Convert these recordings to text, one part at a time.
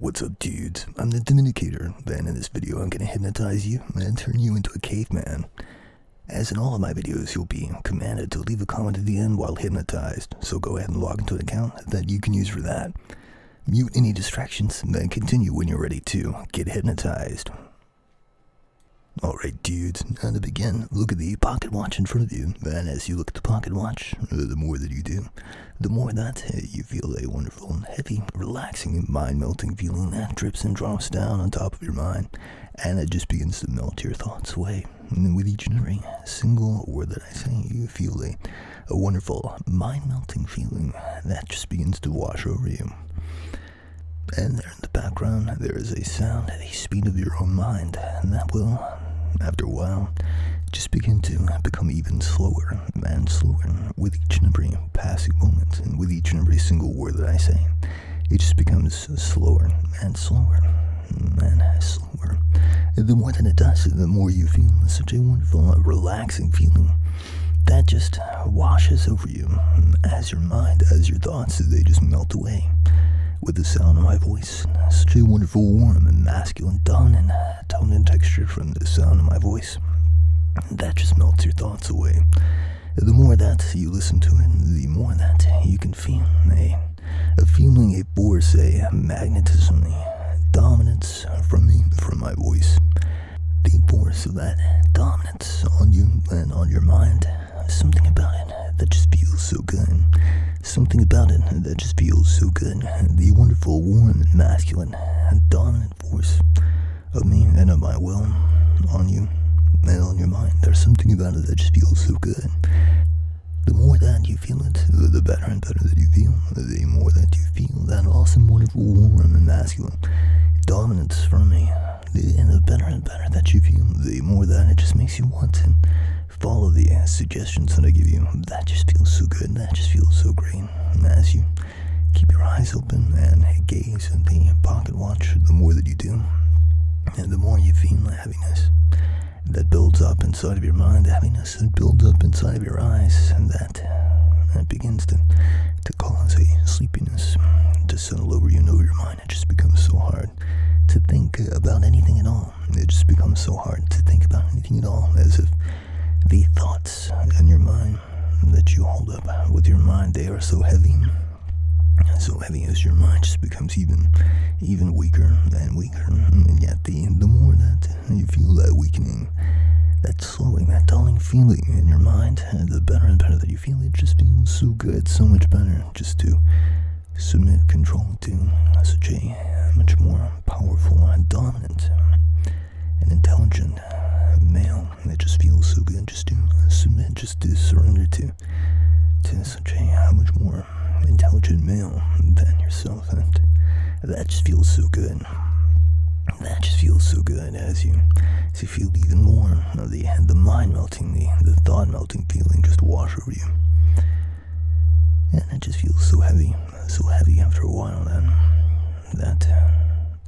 What's up, dudes? I'm the Dominicator, and in this video I'm gonna hypnotize you and turn you into a caveman. As in all of my videos, you'll be commanded to leave a comment at the end while hypnotized, so go ahead and log into an account that you can use for that. Mute any distractions, and then continue when you're ready to get hypnotized. Alright, dudes, now to begin, look at the pocket watch in front of you, and as you look at the pocket watch, the more that you do, the more that you feel a wonderful, heavy, relaxing, mind-melting feeling that drips and drops down on top of your mind, and it just begins to melt your thoughts away. And with each and every single word that I say, you feel a wonderful, mind-melting feeling that just begins to wash over you. And there in the background, there is a sound at the speed of your own mind, and that will, after a while, just begin to become even slower and slower with each and every passing moment, and with each and every single word that I say. It just becomes slower and slower and slower. And the more that it does, the more you feel such a wonderful, relaxing feeling that just washes over you as your mind, as your thoughts, they just melt away. With the sound of my voice, such a wonderful, warm, and masculine tone and texture from the sound of my voice, that just melts your thoughts away. The more that you listen to it, the more that you can feel a feeling, a force, a magnetism, a dominance from my voice. The force of that dominance on you and on your mind, something about it that just feels so good. Something about it that just feels so good. The wonderful, warm, and masculine, dominant force of me and of my will on you and on your mind. There's something about it that just feels so good. The more that you feel it, the better and better that you feel. The more that you feel that awesome, wonderful, warm, and masculine dominance from me. The better and better that you feel, the more that it just makes you want to follow the suggestions that I give you. That just feels so good, that just feels so great. And as you keep your eyes open and gaze at the pocket watch, the more that you do, and the more you feel the heaviness that builds up inside of your mind, the heaviness that builds up inside of your eyes, and that begins to cause a sleepiness to settle over you and over your mind. It just becomes so hard to think about anything at all. It just becomes so hard to think about anything at all, as if the thoughts in your mind that you hold up with your mind, they are so heavy as your mind just becomes even weaker and weaker. And yet the more that you feel that weakening, that slowing, that dulling feeling in your mind, the better and better that you feel. It just feels so good, so much better just to submit control to such a much more powerful and dominant and intelligent male. It just feels so good just to submit, just to surrender to such a much more intelligent male than yourself, and that just feels so good. That just feels so good as you feel even more of the mind melting, the thought melting feeling just wash over you. And it just feels so heavy after a while that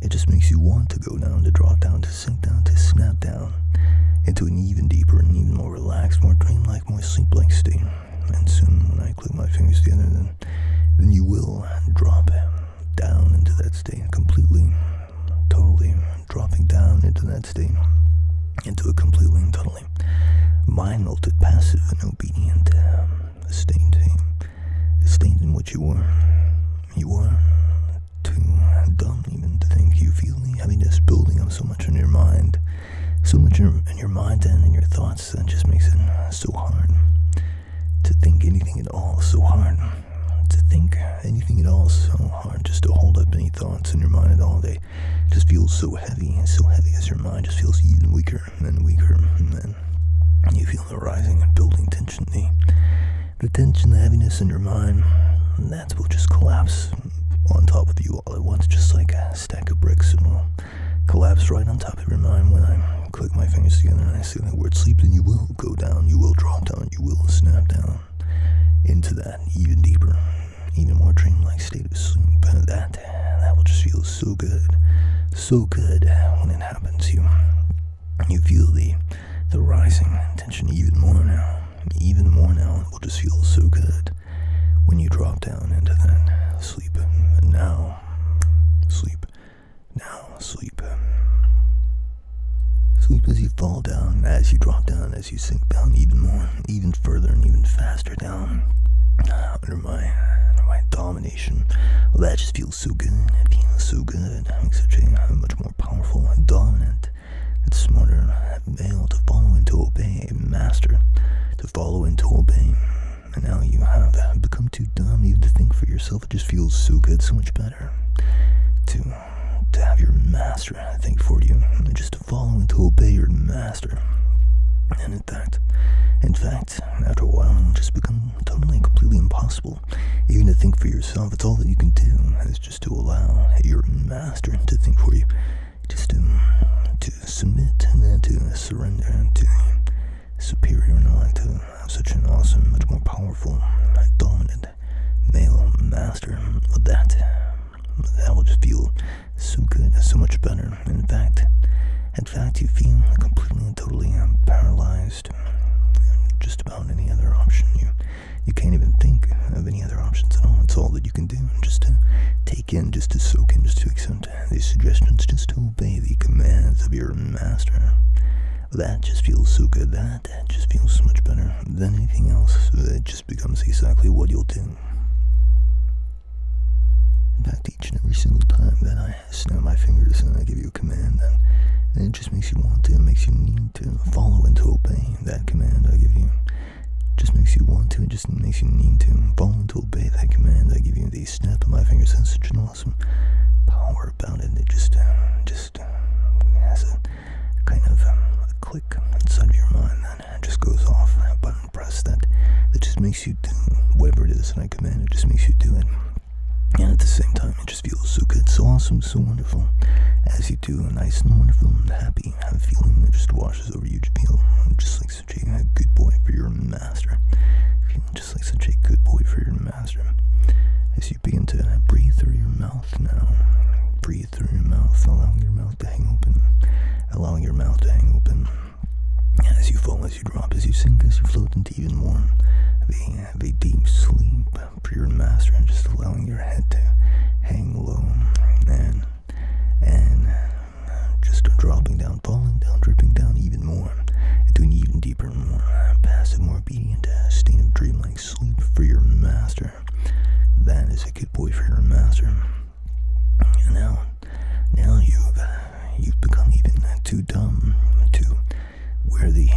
it just makes you want to go down, to drop down, to sink down, to snap down into an even deeper and even more relaxed, more dreamlike, more sleep-like state. And soon, when I click my fingers together, then you will drop down into that state completely, totally dropping down into that state, into a completely and totally mind-melted, passive, and obedient state in which you are too dumb even to think. You feel the heaviness building up so much in your mind, so much in your mind and in your thoughts, that just makes it so hard to think anything at all, so hard to think anything at all, so hard just to hold up any thoughts in your mind at all. They just feel so heavy as your mind just feels even weaker and weaker, and then you feel the rising and building tension, the tension, the heaviness in your mind, and that will just collapse on top of you all at once, just like a stack of bricks. It will collapse right on top of your mind when I click my fingers together and I say the word sleep. Then you will go down, you will drop down, you will snap down into that even deeper, even more dreamlike state of sleep. And that will just feel so good when it happens. You feel the rising tension even more now. It will just feel so good when you drop down into that sleep. And now, sleep as you sink down even more, even further, and even faster down under my domination. Well, that just feels so good. It feels so good. Having such a much more powerful, dominant, and smarter male to follow and to obey, a master to follow and to obey. And now you have become too dumb even to think for yourself. It just feels so good, so much better to have your master think for you, and just to follow and to obey your master. And in fact, after a while, it'll just become totally and completely impossible even to think for yourself. It's all that you can do is just to allow your master to think for you, just to submit and then to surrender to superior intellect, to have such an awesome, much more powerful, dominant male master. That will just feel so good, so much better. In fact, you feel completely and totally paralyzed. Just about any other option. You can't even think of any other options at all. It's all that you can do, just to take in, just to soak in, just to accept these suggestions, just to obey the commands of your master. That just feels so good. That just feels so much better than anything else. It just becomes exactly what you'll do. In fact, each and every single time that I snap my fingers and I give you a command, then it just makes you want to, it makes you need to follow and to obey that command I give you. It just makes you want to, it just makes you need to follow and to obey that command I give you. The snap of my fingers has such an awesome power about it. It just has a kind of a click inside of your mind that just goes off, that button press that just makes you do whatever it is that I command. It just makes you do it. And at the same time, it just feels so good, so awesome, so wonderful. As you do, a nice and wonderful and happy feeling that just washes over you. You feel just like such a good boy for your master. Feeling just like such a good boy for your master. As you begin to breathe through your mouth now. Breathe through your mouth, allowing your mouth to hang open. Allowing your mouth to hang open. As you fall, as you drop, as you sink, as you float into even more of a deep sleep for your master, and just allowing your head to hang low and just dropping down, falling down, dripping down even more into an even deeper, more passive, more obedient state of dreamlike sleep for your master. That is a good boy for your master. And now you've become even too dumb to wear the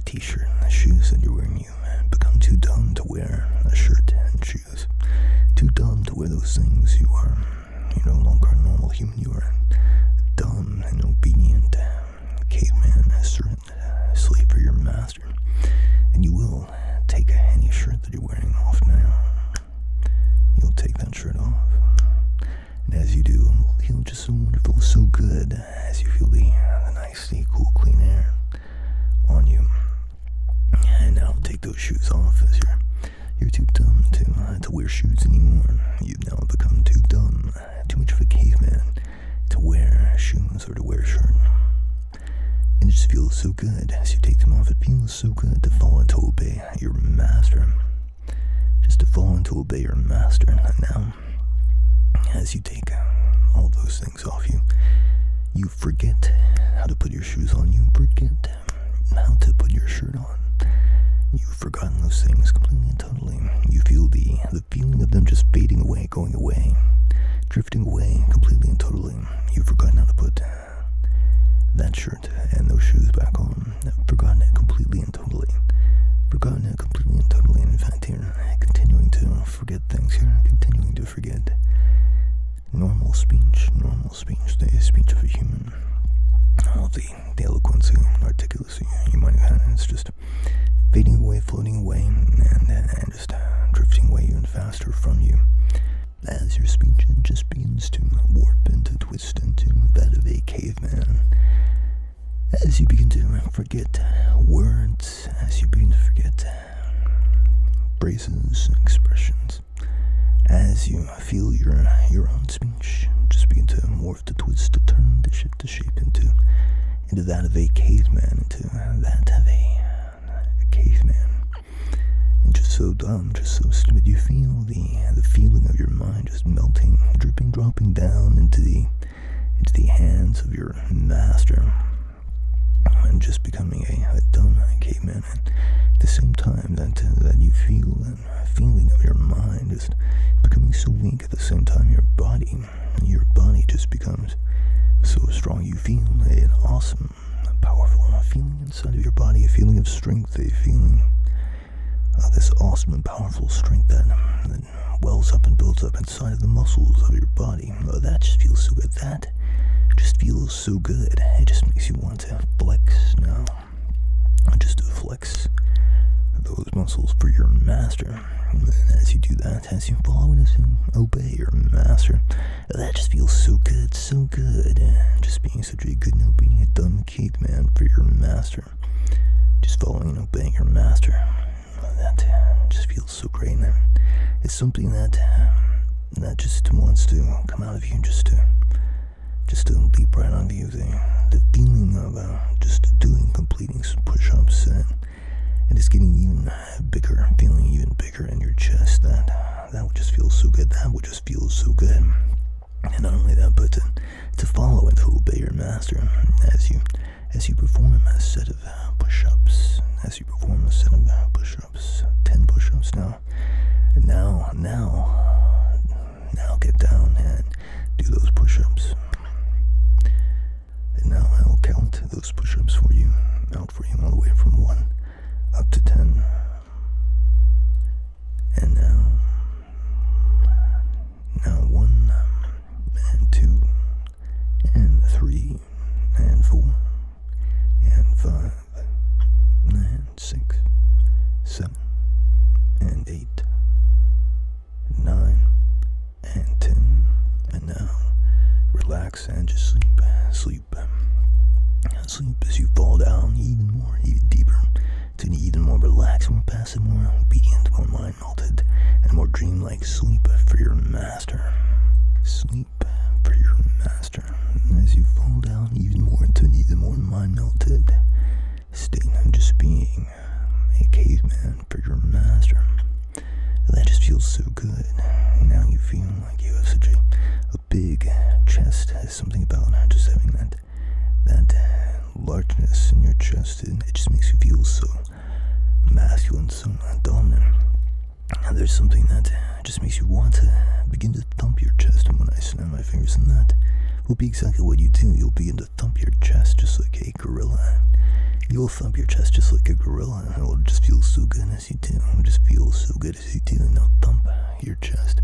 t-shirt and the shoes that you're wearing. You've become too dumb to wear a shirt and shoes. Too dumb to wear those things. You're no longer a normal human. You are a dumb and obedient caveman, a servant, slave for your master. And you will take any shirt that you're wearing off now. You'll take that shirt off. And as you do, it will feel just so wonderful, so good, as you feel the nice, the cool, clean air on you. And now take those shoes off, as you're too dumb to wear shoes anymore. You've now become too dumb, too much of a caveman to wear shoes or to wear a shirt. And it just feels so good as you take them off. It feels so good to follow and to obey your master. Just to follow and to obey your master. And now, as you take all those things off you forget how to put your shoes on. You forget how to put your shirt on. You've forgotten those things completely and totally. You feel the feeling of them just fading away, going away, drifting away completely and totally. You've forgotten how to put that shirt and those shoes back on. Forgotten it completely and totally. Forgotten it completely and totally. And in fact, you're continuing to forget things. You're continuing to forget normal speech, the speech of a human. All the eloquence and articulacy you might have had, it's just fading away, floating away, and just drifting away even faster from you. As your speech just begins to warp and to twist into that of a caveman. As you begin to forget words, as you begin to forget phrases, expressions, as you feel your own speech just begin to morph, to twist, to turn, to shift, to shape into that of a caveman, into that of a caveman. And just so dumb, just so stupid, you feel the feeling of your mind just melting, dripping, dropping down into the hands of your master, and just becoming a dumb caveman. At the same time that you feel that feeling of your mind just becoming so weak, at the same time your body just becomes so strong. You feel an awesome, powerful feeling inside of your body, a feeling of strength, a feeling of this awesome and powerful strength that wells up and builds up inside of the muscles of your body. That just feels so good. That just feels so good. It just makes you want to flex now. Just to flex those muscles for your master. And as you do that, as you follow and as you obey your master, that just feels so good, so good. Just being such a good and obedient dumb caveman for your master. Just following and obeying your master. That just feels so great. And it's something that just wants to come out of you, just to leap right onto you. The feeling of just completing some push-ups and just getting even bigger, feeling even bigger in your chest. That would just feel so good. That would just feel so good. And not only that, but to follow and to obey your master as you perform a set of push-ups. As you perform a set of push-ups, 10 push-ups now. Now get down and do those push-ups. And now I'll count those push-ups for you, out for you all the way from 1 up to 10. And now 1 and 2 and 3 and 4 and 5 and 6, 7 and 8, 9 and 10. And now relax and just sleep. Sleep as you fall down even deeper, to an even more relaxed, more passive, more obedient, more mind-melted, and more dreamlike sleep for your master. Sleep for your master. And as you fall down even more into an even more mind-melted state of just being a caveman for your master. That just feels so good. Now you feel like you have such a big chest. Has something about just having that largeness in your chest. It just makes you feel so masculine, so dominant. And there's something that just makes you want to begin to thump your chest. And when I snap my fingers in that, will be exactly what you do. You'll begin to thump your chest just like a gorilla. You'll thump your chest just like a gorilla, and it'll just feel so good as you do. It'll just feel so good as you do, and now thump your chest.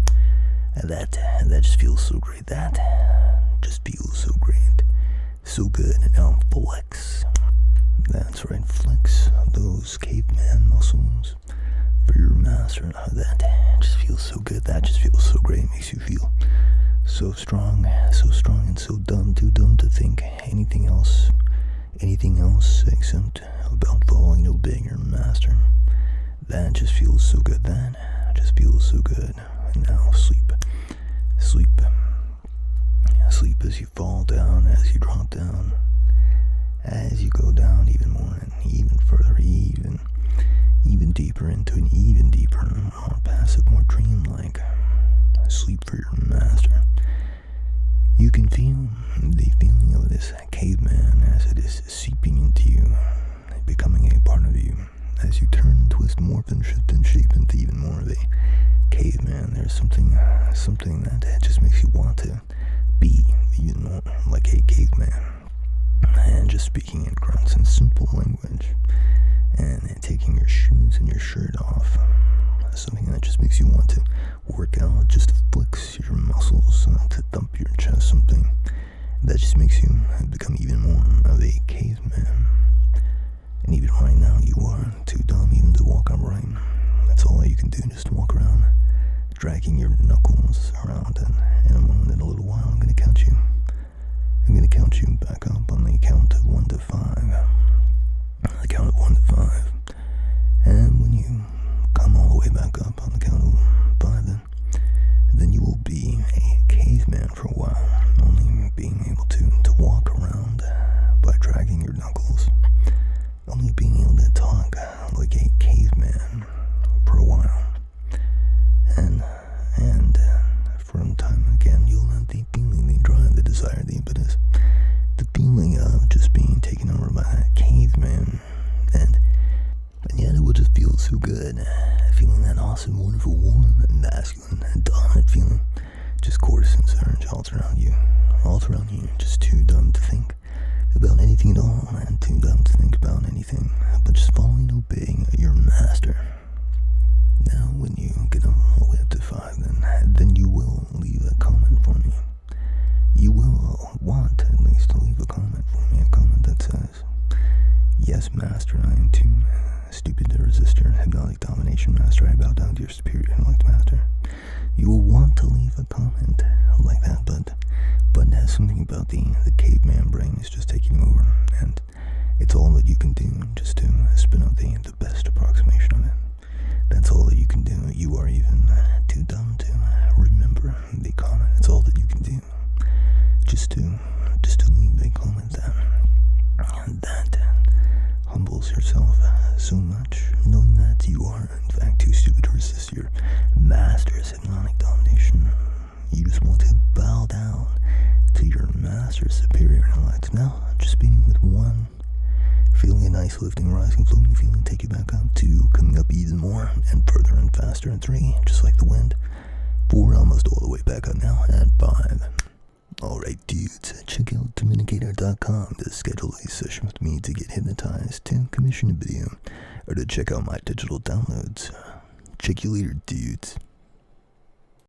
And that just feels so great. That just feels so great. So good. And now flex. That's right, flex those caveman muscles for your master. Now that just feels so good. That just feels so great. It makes you feel so strong and so dumb, too dumb to think anything else except about following and obeying your master. That just feels so good. That just feels so good. And now sleep. Sleep as you fall down, as you drop down, as you go down even more and even further, even deeper into an even deeper, more passive, more dreamlike sleep for your master. You can feel the feeling of this caveman as it is seeping into you, becoming a part of you. As you turn, twist, morph, and shift and shape into even more of a caveman, there's something that just makes you want to be even more like a caveman. And just speaking in grunts and simple language, and taking your shoes and your shirt off. Something that just makes you want to work out, just to flex your muscles, to thump your chest. Something that just makes you become even more of a caveman. And even right now, you are too dumb even to walk upright. That's all you can do, just walk around, dragging your knuckles around. And in a little while, I'm going to count you. I'm going to count you back up on the count of 1 to 5. The count of 1 to 5. And when you come all the way back up on the count of 5, then you will be a caveman for a while, only being able to walk around by dragging your knuckles, only being able to talk like a caveman for a while, and from time again, you'll have the feeling, the drive, the desire, the impetus, the feeling of just being taken over by that caveman, and awesome, wonderful, warm, masculine, and dominant feeling. Just courtesan surge all around you. Just too dumb to think about anything at all, and too dumb to think about anything but just following and obeying your master. Now, when you get all the way up to 5, then you will leave a comment for me. You will want at least to leave a comment for me, a comment that says, "Yes, Master, I am too stupid to resist your hypnotic domination, Master. I bow down to your superior intellect, Master." You will want to leave a comment like that, but something about the caveman brain is just taking you over, and it's all that you can do just to spin out the best approximation of it. That's all that you can do. You are even too dumb to remember the comment. It's all that you can do. Just to leave a comment that humbles yourself so much, knowing that you are in fact too stupid to resist your master's hypnotic domination. You just want to bow down to your master's superior intellect. Now, just beating with 1, feeling a nice lifting, rising, floating feeling, take you back up. 2, coming up even more and further and faster. And 3, just like the wind. 4, almost all the way back up now. And 5. Alright, dudes, check out Dominicator.com to schedule a session with me to get hypnotized, to commission a video, or to check out my digital downloads. Check you later, dudes.